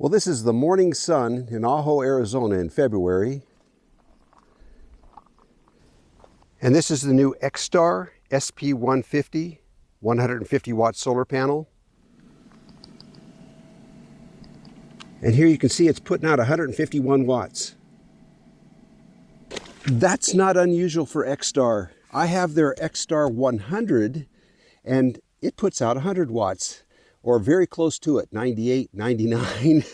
Well, this is the morning sun in Ajo, Arizona in February. And this is the new XTAR SP150 150 watt solar panel. And here you can see it's putting out 151 watts. That's not unusual for XTAR. I have their XTAR 100 and it puts out 100 watts. Or very close to it, 98, 99.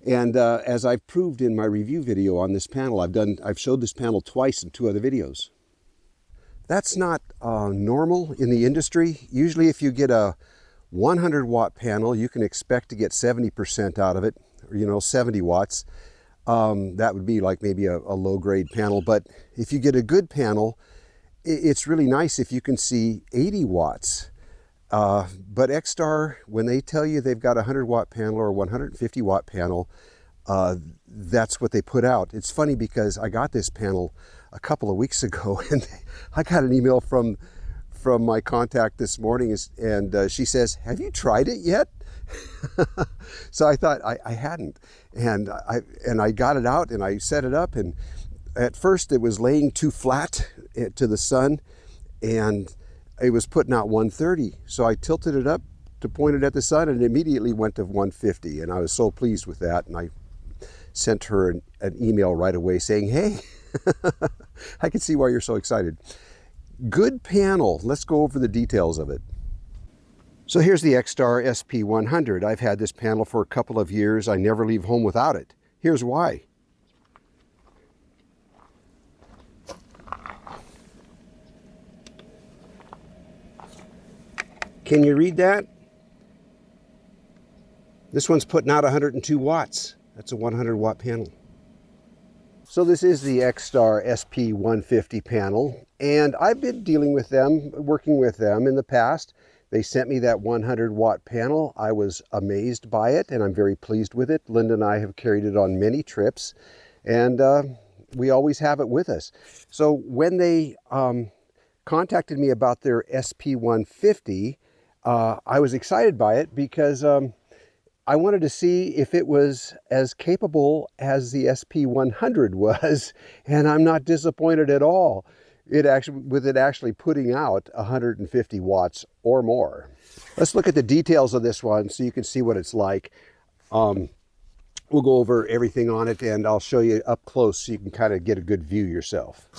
And as I've proved in my review video on this panel, I've showed this panel twice in 2 other videos. That's not normal in the industry. Usually if you get a 100 watt panel, you can expect to get 70% out of it, or 70 watts. That would be like maybe a low grade panel. But if you get a good panel, it's really nice if you can see 80 watts. But XTAR, when they tell you they've got a 100 watt panel or a 150 watt panel, that's what they put out. It's funny because I got this panel a couple of weeks ago and I got an email from my contact this morning and she says, "Have you tried it yet?" So I thought I hadn't, and I got it out and I set it up, and at first it was laying too flat to the sun and it was putting out 130. So I tilted it up to point it at the sun and it immediately went to 150. And I was so pleased with that. And I sent her an email right away saying, "Hey, I can see why you're so excited." Good panel. Let's go over the details of it. So here's the XTAR SP100. I've had this panel for a couple of years. I never leave home without it. Here's why. Can you read that? This one's putting out 102 watts. That's a 100 watt panel. So this is the XTAR SP150 panel, and I've been dealing with them, working with them in the past. They sent me that 100 watt panel. I was amazed by it and I'm very pleased with it. Linda and I have carried it on many trips, and we always have it with us. So when they contacted me about their SP150, I was excited by it because I wanted to see if it was as capable as the SP100 was, and I'm not disappointed at all. With it actually putting out 150 watts or more. Let's look at the details of this one so you can see what it's like. We'll go over everything on it and I'll show you up close so you can kind of get a good view yourself.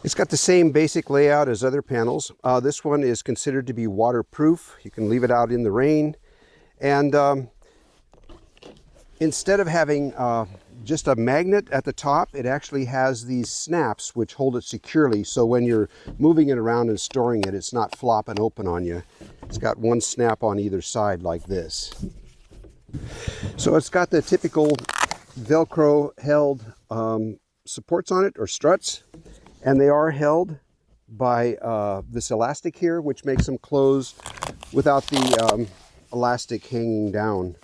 It's got the same basic layout as other panels. This one is considered to be waterproof. You can leave it out in the rain. And instead of having just a magnet at the top, it actually has these snaps which hold it securely. So when you're moving it around and storing it, it's not flopping open on you. It's got one snap on either side like this. So it's got the typical Velcro held supports on it, or struts. And they are held by this elastic here, which makes them close without the elastic hanging down.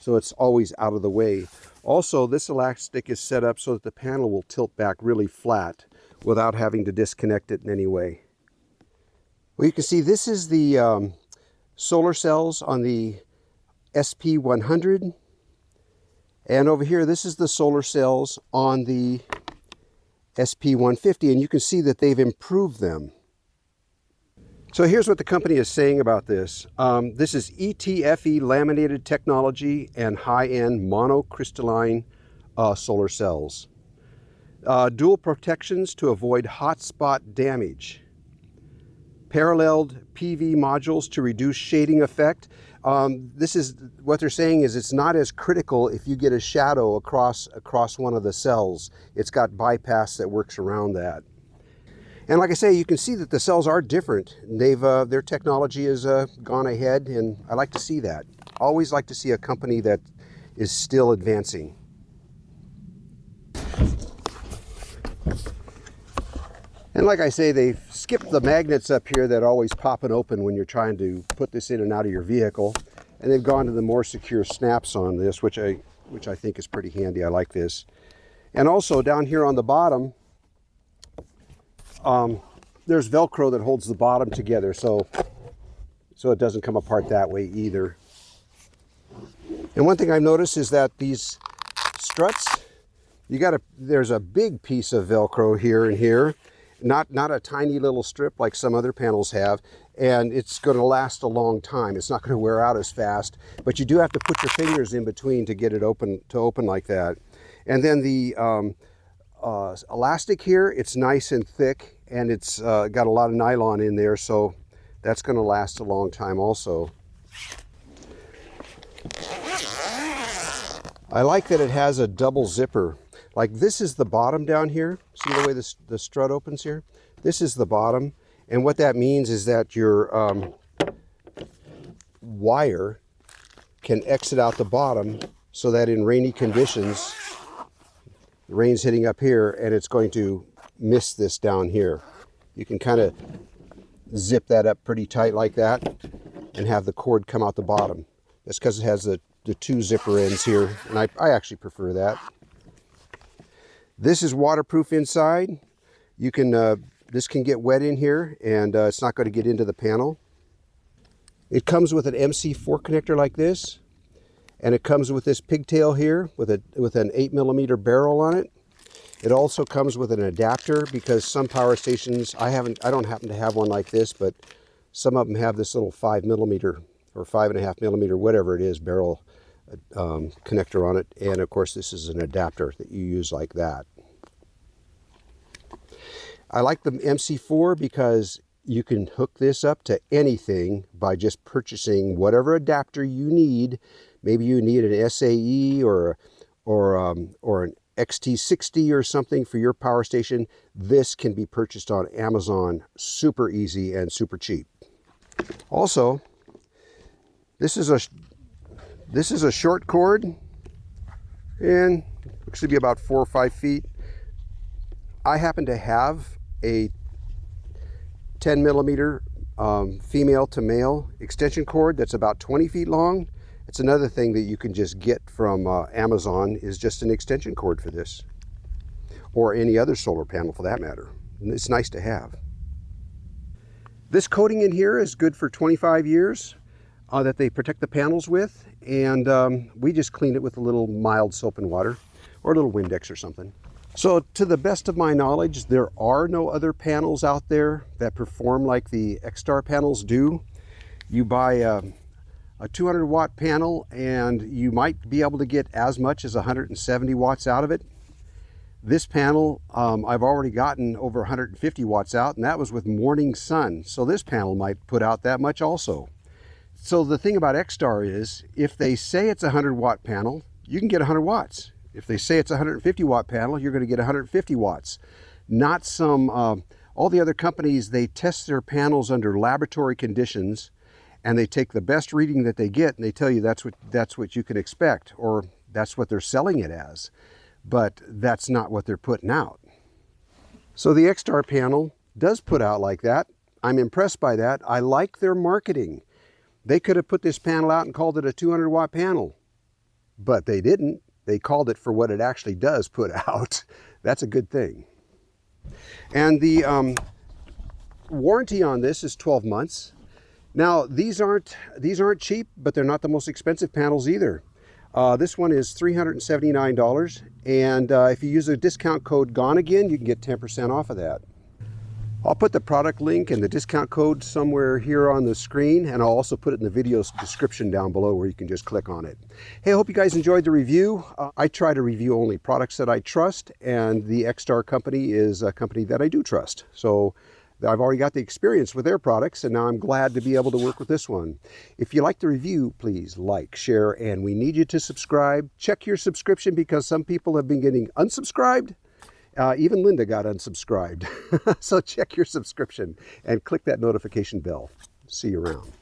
So it's always out of the way. Also, this elastic is set up so that the panel will tilt back really flat without having to disconnect it in any way. Well, you can see this is the solar cells on the SP100. And over here, this is the solar cells on the SP150, and you can see that they've improved them. So here's what the company is saying about this. This is ETFE laminated technology and high-end monocrystalline solar cells. Dual protections to avoid hotspot damage. Paralleled PV modules to reduce shading effect. This is what they're saying is it's not as critical if you get a shadow across one of the cells. It's got bypass that works around that. And like I say, you can see that the cells are different. Their technology has gone ahead, and I like to see that. Always like to see a company that is still advancing. And like I say, they've skipped the magnets up here that are always popping open when you're trying to put this in and out of your vehicle. And they've gone to the more secure snaps on this, which I think is pretty handy. I like this. And also down here on the bottom, there's Velcro that holds the bottom together, so it doesn't come apart that way either. And one thing I've noticed is that these struts, there's a big piece of Velcro here and here, not a tiny little strip like some other panels have, and it's going to last a long time. It's not going to wear out as fast, but you do have to put your fingers in between to get it open like that. And then the elastic here, it's nice and thick, and it's got a lot of nylon in there, so that's going to last a long time also. I like that it has a double zipper. Like this is the bottom down here. See the way the strut opens here? This is the bottom. And what that means is that your wire can exit out the bottom so that in rainy conditions, the rain's hitting up here and it's going to miss this down here. You can kind of zip that up pretty tight like that and have the cord come out the bottom. That's because it has the two zipper ends here, and I actually prefer that. This is waterproof inside. You can this can get wet in here, and it's not going to get into the panel. It comes with an MC4 connector like this, and it comes with this pigtail here with an 8mm barrel on it. It also comes with an adapter because some power stations, I don't happen to have one like this, but some of them have this little 5mm or 5.5mm, whatever it is, barrel connector on it. And of course, this is an adapter that you use like that. I like the MC4 because you can hook this up to anything by just purchasing whatever adapter you need. Maybe you need an SAE or an XT60 or something for your power station. This can be purchased on Amazon super easy and super cheap. Also, this is a short cord, and looks to be about 4 or 5 feet. I happen to have a 10mm female to male extension cord that's about 20 feet long. It's another thing that you can just get from Amazon, is just an extension cord for this, or any other solar panel for that matter. And it's nice to have. This coating in here is good for 25 years that they protect the panels with, and we just clean it with a little mild soap and water, or a little Windex or something. So to the best of my knowledge, there are no other panels out there that perform like the XTAR panels do. You buy a 200 watt panel and you might be able to get as much as 170 watts out of it. This panel, I've already gotten over 150 watts out, and that was with morning sun. So this panel might put out that much also. So the thing about XTAR is, if they say it's a 100 watt panel, you can get 100 watts. If they say it's a 150 watt panel, you're going to get 150 watts. Not some, all the other companies, they test their panels under laboratory conditions, and they take the best reading that they get, and they tell you that's what you can expect, or that's what they're selling it as. But that's not what they're putting out. So the XTAR panel does put out like that. I'm impressed by that. I like their marketing. They could have put this panel out and called it a 200 watt panel, but they didn't. They called it for what it actually does put out. That's a good thing. And the warranty on this is 12 months. Now, these aren't cheap, but they're not the most expensive panels either. This one is $379, and if you use a discount code Gonagain, you can get 10% off of that. I'll put the product link and the discount code somewhere here on the screen, and I'll also put it in the video's description down below where you can just click on it. Hey, I hope you guys enjoyed the review. I try to review only products that I trust, and the XTAR company is a company that I do trust. So I've already got the experience with their products, and now I'm glad to be able to work with this one. If you like the review, please like, share, and we need you to subscribe. Check your subscription, because some people have been getting unsubscribed. Even Linda got unsubscribed. So check your subscription and click that notification bell. See you around.